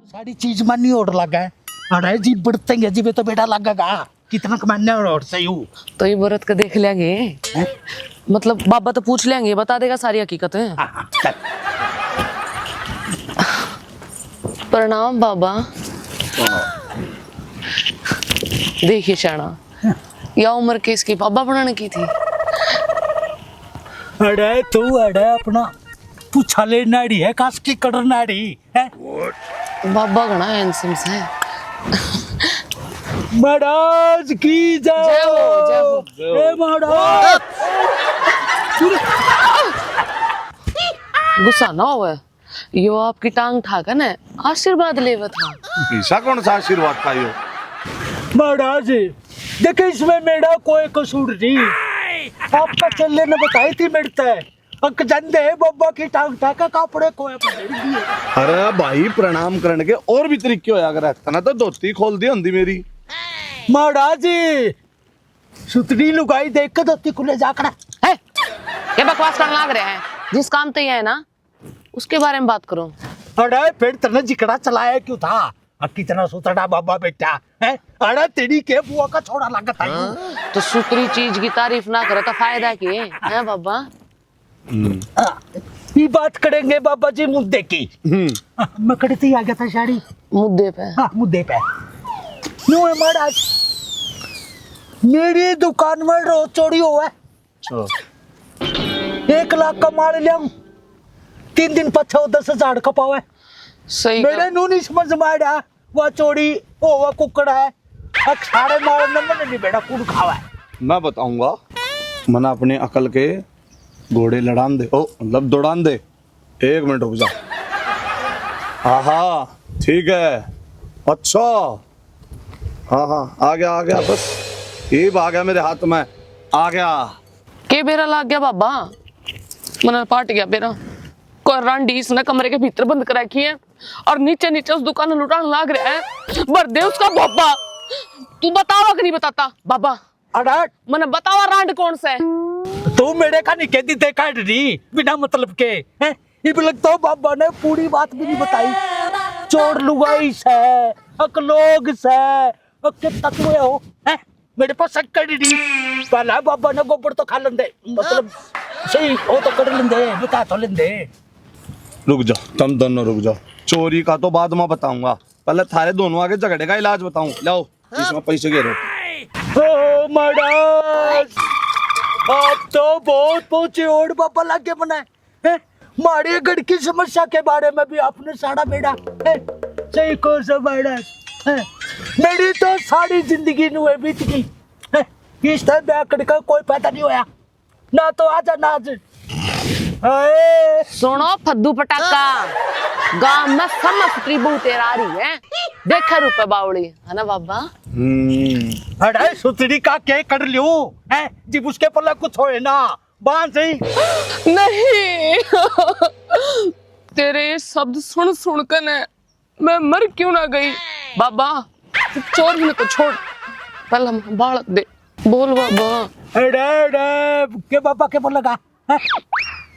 सारी चीज मानी और लगा है। अरे जी बढ़ते हैं जी तो बेटा लगेगा कितना कमाने और सही हूँ तो ये व्रत का देख लेंगे, मतलब बाबा तो पूछ लेंगे, बता देगा सारी हकीकत है। प्रणाम बाबा। देखिए शाना, या उम्र के इसकी बाबा बनाने की थी। अरे तू अरे अपना पूछा ले नाड़ी है काश की कड़र नाड़ी है। बाबा घना हैंडसम है। महाराज की जय हो, जय हो। ए महाराज गुस्सा ना हो, यो आपकी टांग ठाकर ना आशीर्वाद लेवा था। ऐसा कौन सा आशीर्वाद था यो? महाराज देखे इसमें मेरा कोई कसूर नहीं। आपका चलने ने बताई थी मेरे अक जंदे बब्बा की टांग ठाका कापड़े कोई पकड़ दिए। अरे भाई प्रणाम करने के और भी तरीके होया करे तना तो धोती खोल दी होंदी मेरी। महाराज सुतरी लुगाई देख के धोती खुले जाकर है ये बकवास करने लग रहे हैं। जिस काम तो ये है ना उसके बारे में बात करो। अरे फिर तेने जिकड़ा चलाया क्यों था? अब कितना सुतड़ा बाबा बेटा है। अरे तेरी के बुआ का छोड़ा लागत है। तो सुतरी चीज की तारीफ ना करे तो फायदा की है बाबा। ये बात करेंगे बाबा जी मुद्दे की। मैं कड़ती आ गया था शाड़ी मुद्दे पे। हाँ मुद्दे पे नो है महाराज। मेरी दुकान में रोज चोरी हुआ है। 1 लाख का माल लिया 3 दिन पछे 10,000 का पावा है। सही मेरे नू नहीं समझ में आया वह चोरी वो कुकड़ है। सारे माल में मैंने नहीं बेटा कुड़ खावा है। मैं बताऊंगा मना अपने अकल के घोड़े लड़ान दे, ओ मतलब दौड़ान दे। 1 मिनट रुक जा। हाँ ठीक है, अच्छा हाँ आ गया बस ये आ गया मेरे हाथ में आ गया। के बेरा लग गया बाबा, मन पाट गया बेरा। कोई रांडी इसने कमरे के भीतर बंद कर रखी है और नीचे उस दुकान में लुटाने लाग रहा है। भर दे उसका बाबा। तू बतावा कि नहीं बताता बाबा? अरे मैंने बतावा रांड कौन सा है? तू मेरे का नहीं कहती थे काट रही बिना मतलब के हैं। ये लगता है बाबा ने पूरी बात भी नहीं बताई। चोर लुगाई से अकलोग से कितना तू हो हैं। मेरे पास शक कर रही पहला बाबा ने गोबर तो खा लेंदे मतलब सही हो तो कर लेंदे बता तो लेंदे। रुक जाओ तुम दोनों रुक जाओ। चोरी का तो बाद में बताऊंगा, पहले थारे दोनों आगे झगड़े का इलाज बताऊं। लाओ इसमें पैसे घेरो। ओ महाराज आप तो बहुत पहुंचे और बाबा लागे बनाए। मारे गढ़ की समस्या के बारे में भी आपने साड़ा बेड़ा है। सही को सब मेरी तो सारी जिंदगी नुए बीत गई। इस तरह बैकड़ का कोई फायदा नहीं होया ना तो आजा ना आज। सुनो फद्दू पटाखा, गांव में समस्त्री बूटे आ रही है। देखा रुपए बावड़ी है ना बाबा। अरे सुतरी का क्या कर लियो है जब उसके पल्ला कुछ होए ना बांध सही नहीं। तेरे शब्द सुन सुन कर मैं मर क्यों ना गई बाबा। चोर ने तो छोड़, पहले हम बालक दे। बोल बाबा। अरे के बाबा के बोल लगा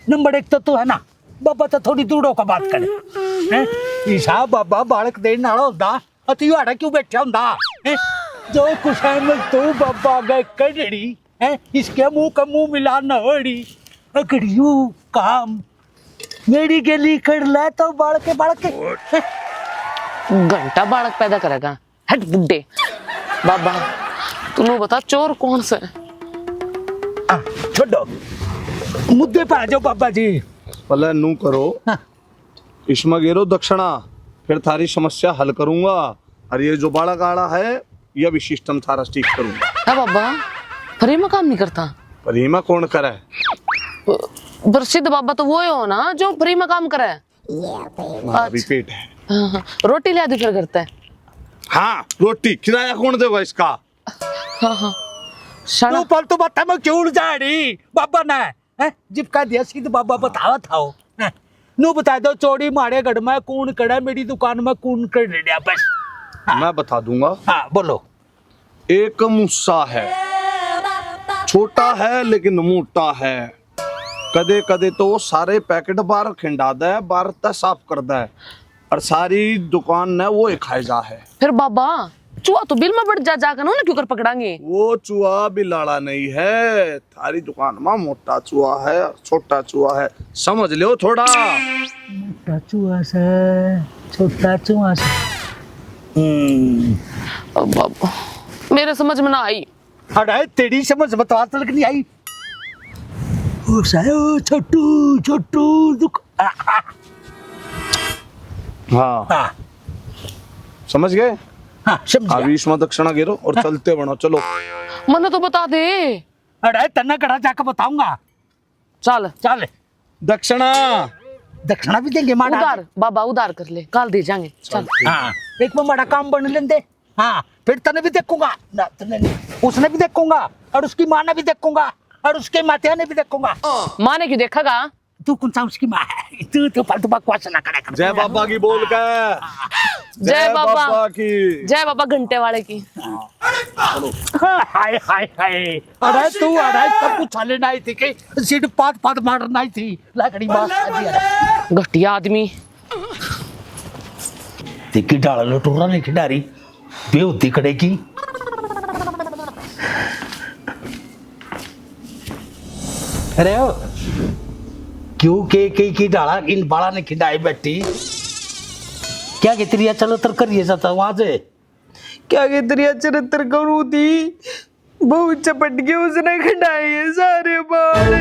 नंबर 1 तो तू है ना बाबा तो थोड़ी दूरों का बात करे। ईसा बाबा बालक देने वाला होता अति आड़ा क्यों बैठा होता जो कुछ है मैं तू बाबा गए कड़ी है इसके मुंह का मुंह मिला न होड़ी अकड़ियो काम मेरी गली कर ले तो बालक के घंटा बालक पैदा करेगा। हट बुड्ढे। बाबा तू बता चोर कौन सा है? छोड़ो मुद्दे पर आ जाओ बाबा जी। पहले नू करो इसमें घेरो दक्षिणा, फिर थारी समस्या हल करूंगा। और ये जो बाड़ा गाड़ा है ये भी सिस्टम थारा ठीक करूंगा। है बाबा फ्री में काम नहीं करता। फ्री में कौन करे? प्रसिद्ध बाबा तो वो हो ना जो फ्री में काम करे। रिपीट है। हाँ, रोटी ले आदि फिर करता है। हाँ रोटी किराया कौन देगा इसका? हाँ तू पल तो बता मैं क्यों उड़ जा रही बाबा ना है जिप का दिया सीध बाबा बतावा था नू बता दो चोरी मारे गढ़ में कौन कड़ा मेरी दुकान में कौन कर रहा बस। मैं बता दूंगा। हाँ बोलो। एक मुस्सा है, छोटा है लेकिन मोटा है, कदे कदे तो सारे पैकेट बाहर खिंडा दे, बाहर तक साफ कर दे, और सारी दुकान ने वो ही खाए जा है। फिर बाबा चूहा तो बिल में बढ़ जाकर ना क्यों कर पकड़ांगे? वो चूहा भी लाड़ा नहीं है, थारी दुकान में मोटा चूहा है, छोटा चूहा है, समझ लो थोड़ा। मोटा चूहा से छोटा चूहा से। अब बाबा मेरे समझ में ना आई। अरे तेरी समझ बता तक नहीं आई। ओ सायो छोटू छोटू दुख। हाँ समझ गए। हाँ समझ गया। अभी इसमें दक्षिणा गिरो और चलते बनो, चलो। मने तो बता दे। अरे तना कड़ा जाकर बताऊंगा। चल चल दक्षिणा दक्षिणा भी देंगे माड़ा। उधार बाबा उधार कर ले, कल दे जाएंगे। चल हाँ एक में माड़ा काम बन लेंदे। हाँ फिर तने भी देखूंगा ना, तने नहीं, उसने भी देखूंगा और उसकी माँ ने भी देखूंगा और उसके माते ने भी देखूंगा। माँ ने क्यों देखेगा? तू कौन सा उसकी माँ है? तू फालतू बकवास ना करे कर। जय बाबा की बोल के। जय बाबा की। जय बाबा घंटे वाले की। हाय हाय हाय। अरे तू अरे सब कुछ छाले नहीं थी कि सीट पात पात मार नहीं थी लकड़ी बात। घटिया आदमी। तिकी डाल लोटूरा नहीं खिडारी बेउती कड़े की। अरे ओ क्यों के की डाला इन बाला ने खिडाई बैठी क्या कहती चलो तर करिए जाता वहां से। क्या कहते चरित्र करूँ थी, बहुत चपट के उसने खिंडाई है सारे बाल,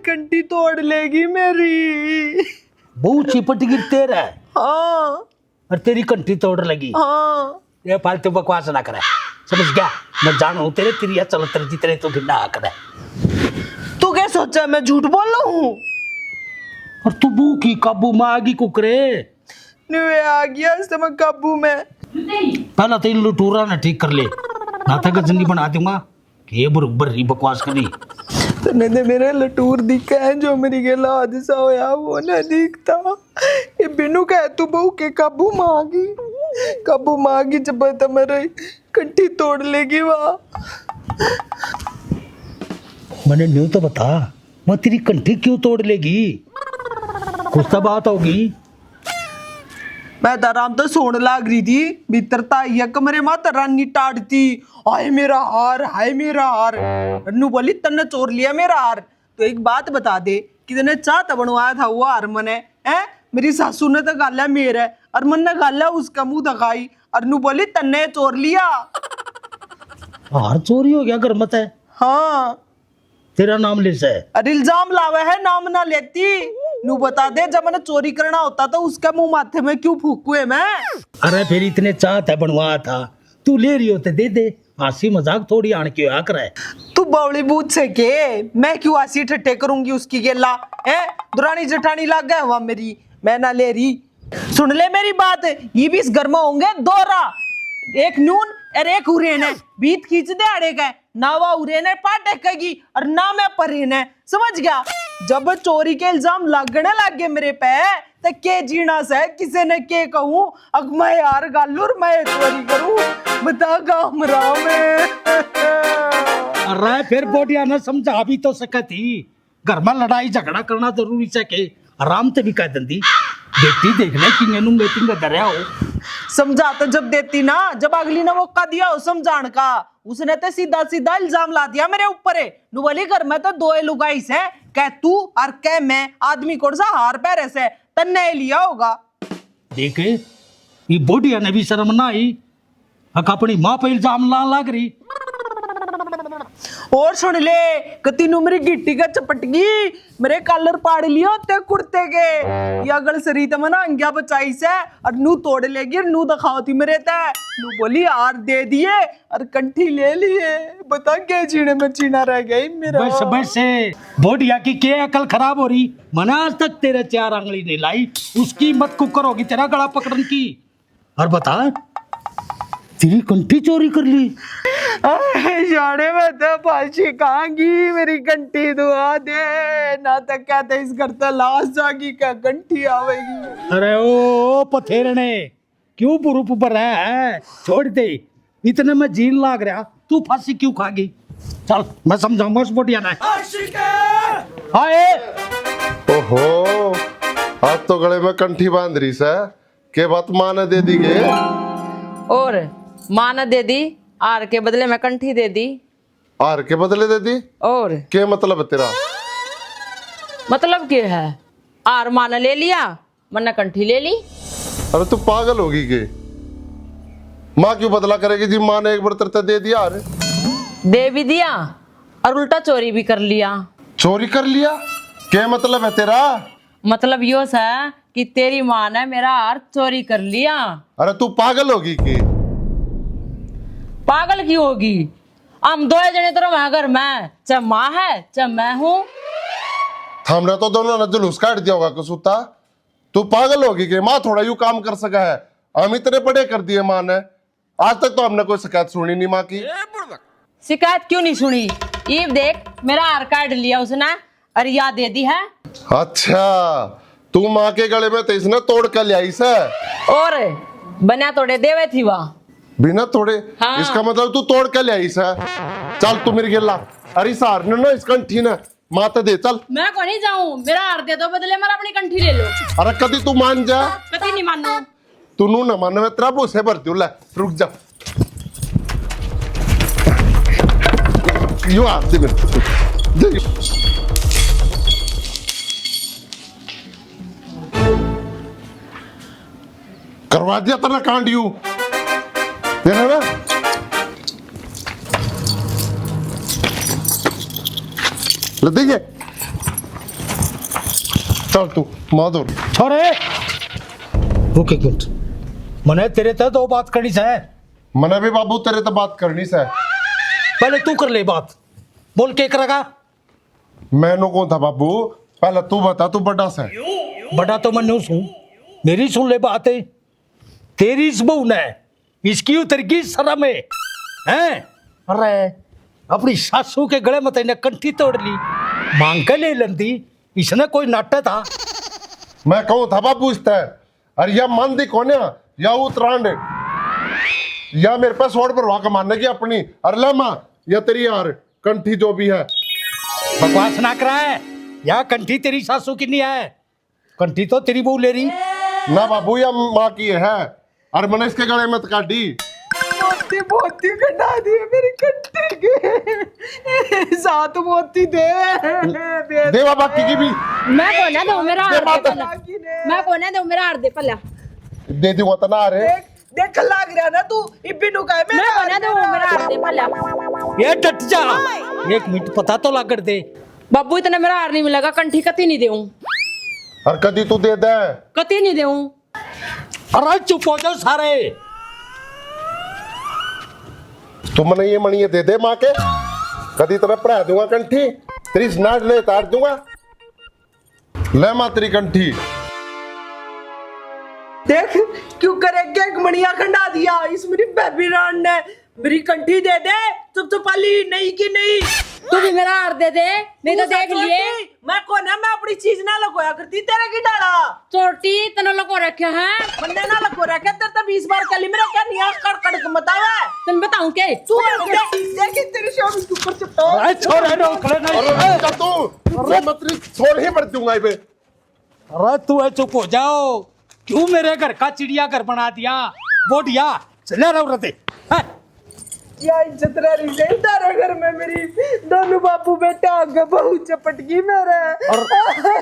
कंटी तोड़ लेगी मेरी। बहुत चिपट गिरते रहे। हाँ और तेरी कंठी तोड़ लगी। हाँ ये फालतू बकवास ना करे, समझ गया? मैं जानू तेरे तिरिया चलो तर जितने तो खिंडा करे। तू क्या सोचा मैं झूठ बोल रहा हूँ? और तू बू की काबू में आगी कुकरे नुए आ गया इस समय काबू में। पहला तो इन लुटूरा ने ठीक कर ले, ना था गजनी बना दूंगा कि ये बरोबर ही बकवास करी। तने दे मेरे लटूर दिखा है जो मेरी गेला हादसा होया वो न दिखता। ये बिनु कह तू बहू के काबू मांगी जब तुम्हारे कंठी तोड़ लेगी वहाँ। मैंने न्यू तो बता, मैं तेरी कंठी क्यों तोड़ लेगी? कुछ तो बात होगी। मैं तो आराम तो सोन लाग रही थी, भीतरता ये कमरे में तो रानी टाड़ती, हाय मेरा हार। अन्नू बोली तन्ने चोर लिया मेरा हार। तो एक बात बता दे, कितने चाहता बनवाया था वो हार मने है? मेरी सासू ने तो गाला मेरा और मन ने गाला उसका मुंह दिखाई। अन्नू बोली तन्ने चोर लिया। हार चोरी हो गया घर मत है? हाँ तेरा नाम ले से अरे इल्जाम लावे है, नाम ना लेती। नू बता दे जब मैंने चोरी करना होता तो उसका मुंह माथे में क्यों फूकुए मैं? अरे फिर इतने चाहता बनवाया था, तू ले रही होते दे दे, हंसी मजाक थोड़ी आन के आ करे। तू बवली बूथ से के मैं क्यों आसी ठट्टे करूंगी उसकी गेला है? दुरानी जठानी लग गए वहां मेरी, मैं ना ले रही। सुन ले मेरी बात, ये भी इस घर में होंगे दोरा, एक नून और एक उरेन है। बीत खींच दे अड़े का ना वा उरेन है पाटे कगी और ना मैं परेन है, समझ गया? जब चोरी के इल्जाम लगने लग गए मेरे पे तो के जीना से किसी ने के कहूं अब मैं यार गालूर मैं चोरी करूं बता गाम राम अरे फिर बोटिया न समझा भी तो सकती, घर में लड़ाई झगड़ा करना जरूरी से के आराम से भी कह दंदी बेटी देखने की ननू मीटिंग का दरिया हो। समझा तो जब देती ना, जब अगली ने मौका दिया हो समझान का, उसने तो सीधा सीधा इल्जाम ला दिया मेरे ऊपर है। नु बोली घर में तो दो लुगाई से, कह तू और कह मैं, आदमी कौन सा हार पैरे से तन्ने लिया होगा। देखे ये बोटिया ने भी शर्म ना आई, अपनी माँ पे इल्जाम ला लाग रही। और सुन ले कती नु मेरी गिट्टी का चपटगी मेरे कलर पाड़ लियो ते कुर्ते के या गल सरी त मना अंग्या बचाई से और नू तोड़ लेगी नू दिखाओ थी मेरे ते। नू बोली हार दे दिए और कंठी ले लिए, बता के जीने में चीना रह गई मेरा। बस बस बोटिया की क्या अकल खराब हो रही, मना आज तक तेरे चार आंगली नहीं लाई, उसकी मत कुकर होगी तेरा गला पकड़न की। और बता तेरी कंठी चोरी कर ली? जाने में तो फांसी खाएंगी, मेरी कंठी दुआ दे ना तो कहते इस घर तो लाश जागी क्या कंठी आवेगी। अरे ओ पथेरने क्यों बुरुप पर है, छोड़ दे, इतने में जीन लाग रहा, तू फांसी क्यों खागी? चल मैं समझाऊंगा उस बोटिया ने। हाँ ए ओहो, आज तो गले में कंठी बांध रही से के बात माँ ने दे दी गे। और माँ ने दे दी, आर के बदले में कंठी दे दी। आर के बदले दे दी? और के मतलब है तेरा? मतलब क्या है? आर माँ ने ले लिया, मैंने कंठी ले ली। अरे तू पागल होगी के? माँ क्यों बदला करेगी जी? माँ ने एक बार तेरे दे दिया। अरे दे भी दिया और उल्टा चोरी भी कर लिया। चोरी कर लिया? क्या मतलब है तेरा? मतलब यो है कि तेरी माँ ने मेरा हार चोरी कर लिया। अरे तू पागल होगी की? पागल क्यों होगी? हम दो जने तो रहे घर में, चाहे माँ है चाहे मैं हूँ। हमने तो दोनों ने जुलूस काट दिया होगा कसूता। तू पागल होगी कि माँ थोड़ा यूं काम कर सका है? हम इतने बड़े कर दिए माँ ने, आज तक तो हमने कोई शिकायत सुनी नहीं माँ की। शिकायत क्यों नहीं सुनी? ये देख, मेरा हार काट लिया उसने और याद दे दी है। अच्छा, तू माँ के गले में तेज ने तोड़ कर लिया इसे? और बना तोड़े देवे थी वह बिना तोड़े? हाँ। इसका मतलब तू तोड़ के ले आई से? चल तू मेरी गिल्ला। अरे सार ने ना इस कंठी ने माता दे। चल मैं को नहीं जाऊं, मेरा हार दे दो, बदले मेरा अपनी कंठी ले लो। अरे कदी तू मान जा। कभी नहीं मानो। तू नू न मान, मैं तेरा भूसे भरती हूँ। ले रुक जा, यूं हाथ दे मेरे। करवा दिया तेरा कांड यूं तेरा ना। ले देखिए, चल तू माधुर। छोरे रुक एक मिनट, मने तेरे तो दो बात करनी है। मने भी बाबू तेरे तो बात करनी से। पहले तू कर ले बात, बोल के करेगा। मैंने कौन था बाबू? पहले तू बता, तू बड़ा सा है। बड़ा तो मनु सुन, मेरी सुन ले बात है। तेरी इस बहू ने इसकी उतर की शर्म है। अरे अपनी सासू के गले में तेने कंठी तोड़ ली, मांग के ले लेंदी। इसने कोई नाटक था? मैं कहूँ था बाबू इस तरह, अरे या मन दी कौन है या उत्तरायण या मेरे पास सोड़ पर वाक मारने की अपनी। अरे ले माँ, या तेरी यार कंठी जो भी है। बकवास ना करा है, या कंठी तेरी सासू की नहीं है, कंठी तो तेरी बहू ले रही। ना बाबू, या माँ की है। अरे मैंने इसके गले में काटी। मोती मोती कटा दिए मेरी कंठी के साथ। मोती दे दे बाबा की भी मैं को ना दूं, मेरा हार दे माता। पहले। मैं को ना दूं, मेरा हार दे पहले। दे दी तो ना। अरे देख लाग रहा ना तू इब्बी नु काय मैं को ना दूं, मेरा हार दे पहले। ये डट जा, एक मिनट पता तो लागड़ दे। बाबू इतना मेरा हार नहीं मिलेगा, कंठी कती नहीं देऊं। और कदी तू दे दे। कती नहीं देऊं। अरे चुप हो जाओ सारे। तू मने ये मणिये दे दे माँ के, कदी तरह पढ़ा दूंगा कंठी तेरी स्नाट ले तार दूंगा। ले माँ तेरी कंठी। देख क्यों करे एक मणिया खंडा दिया इस मेरी बेबी रान ने। मेरी कंठी दे दे चुप चुपाली, नहीं की नहीं। तू भी मेरा हार दे दे, नहीं तो देख लिए। मैं को ना, मैं अपनी चीज ना लगोया करती तेरे की डाला। चोटी तना लको रखे हैं। मन्ने ना लगो रखे तेरे तो 20 बार कली मेरा क्या निया कड़ के बतावे। तन बताऊं के तू देख तेरी शॉप के ऊपर चुप। अरे छोड़ रोक ले नहीं। अरे तू मैं मतरी छोड़ ही पड़ दूंगा इबे। अरे तू है चुप हो जाओ, क्यों मेरे घर का चिड़िया घर बना दिया? बोटिया चले रहो रहते या इज्जत रही से तारे घर में मेरी दोनों बापू बेटा आगे बहु चपट गई मेरे। और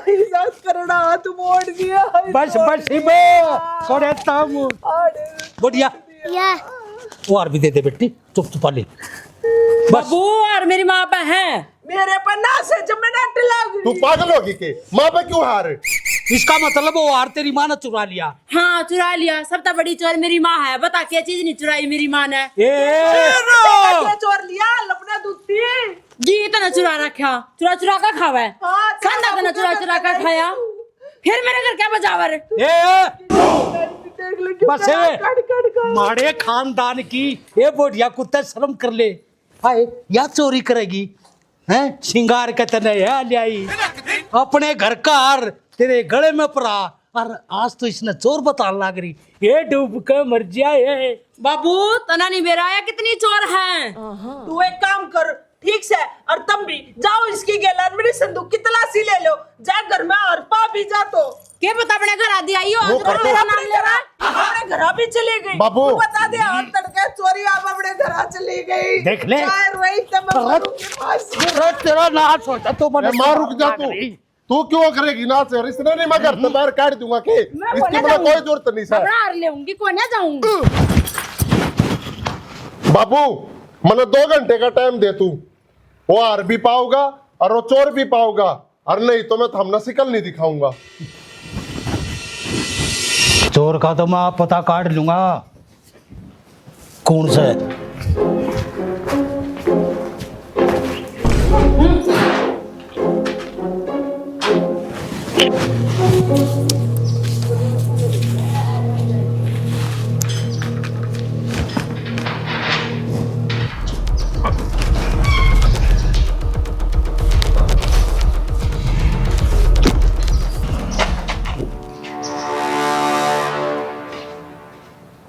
इजाज करना हाथ मोड़ दिया। बस बस इबो छोड़े ताम बोटिया। या वो और भी दे दे बेटी, चुप चुपा ले। बाबू और मेरी माँ पे है। मेरे पर ना से जब मैं नाट लाग तू पागल होगी के? माँ पे क्यों हार? इसका मतलब वो हार तेरी माँ ने चुरा लिया। हाँ चुरा लिया, सबसे बड़ी चोर मेरी माँ है। बता क्या चीज नहीं चुराई मेरी माँ ने? क्या चोर लिया लपना दूती जी इतना चुरा रखा, चुरा चुरा का खावा है। हाँ, खाना तना चुरा चुरा का खाया, फिर मेरे घर क्या बचावर। देख ले बस माड़े खानदान की ये बोटिया कुत्ता शर्म कर ले। हाय या चोरी करेगी हैं? सिंगार के तने है लियाई अपने घर का हार तेरे गले में पड़ा, और आज तो इसने चोर बताने लग रही। ये डूब के मर जाए। बाबू तना नहीं बेरा है, कितनी चोर है। तू एक काम कर, ठीक से। और तुम भी जाओ इसकी गैलरी में संदूक की तलाशी ले लो, जा घर में और पा भी जा तो क्या पता अपने घर आदि आई हो वो कर मेरा नाम ले रहा अपने घर भी चली गई। बाबू। तू बता दे और तड़के चोरी आप अपने घर चली गई। देख ले। यार वही तब के पास अरे तेरा नाच होता तो ए, मां रुक जा तू क्यों करेगी ना से रिश्ते नहीं, मैं घर से बाहर काट दूंगा के इसकी मला कोई जरूरत नहीं सर। हार लेऊंगी कोने जाऊंगी। बाबू मैंने 2 घंटे का टाइम दे, तू वो हार भी पाऊंगा और वो चोर भी पाऊंगा, और नहीं तो मैं थमना शिकल नहीं दिखाऊंगा। चोर का तो मैं पता काट लूंगा कौन सा है।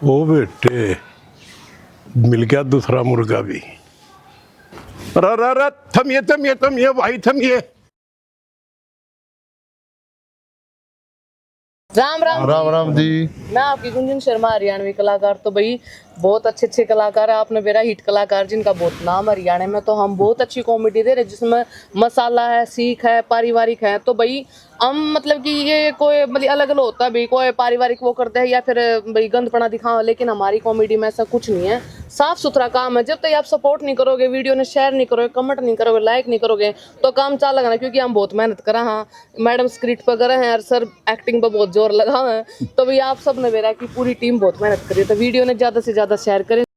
ओ बेटे मिल गया दूसरा मुर्गा भी। अरे थमिए भाई थमिए। राम राम राम राम जी। मैं आपकी गुंजन शर्मा, हरियाणवी कलाकार। तो भाई बहुत अच्छे अच्छे कलाकार है, आपने मेरा हिट कलाकार जिनका बहुत नाम हरियाणा में। तो हम बहुत अच्छी कॉमेडी दे रहे जिसमें मसाला है, सीख है, पारिवारिक है। तो भाई हम मतलब कि ये कोई मतलब अलग अलग होता है भाई, कोई पारिवारिक वो करते हैं या फिर भाई गंदपना दिखाओ, लेकिन हमारी कॉमेडी में ऐसा कुछ नहीं है। साफ सुथरा काम है। जब तक आप सपोर्ट नहीं करोगे, वीडियो ने शेयर नहीं करोगे, कमेंट नहीं करोगे, लाइक नहीं करोगे तो काम चाल लगना, क्योंकि हम बहुत मेहनत करा। हाँ मैडम स्क्रिप्ट पर करे हैं और सर एक्टिंग पर बहुत जोर लगा है। तो भाई आप सब ने मेरा की पूरी टीम बहुत मेहनत करी है। तो वीडियो ने ज़्यादा से ज़्यादा शेयर करें।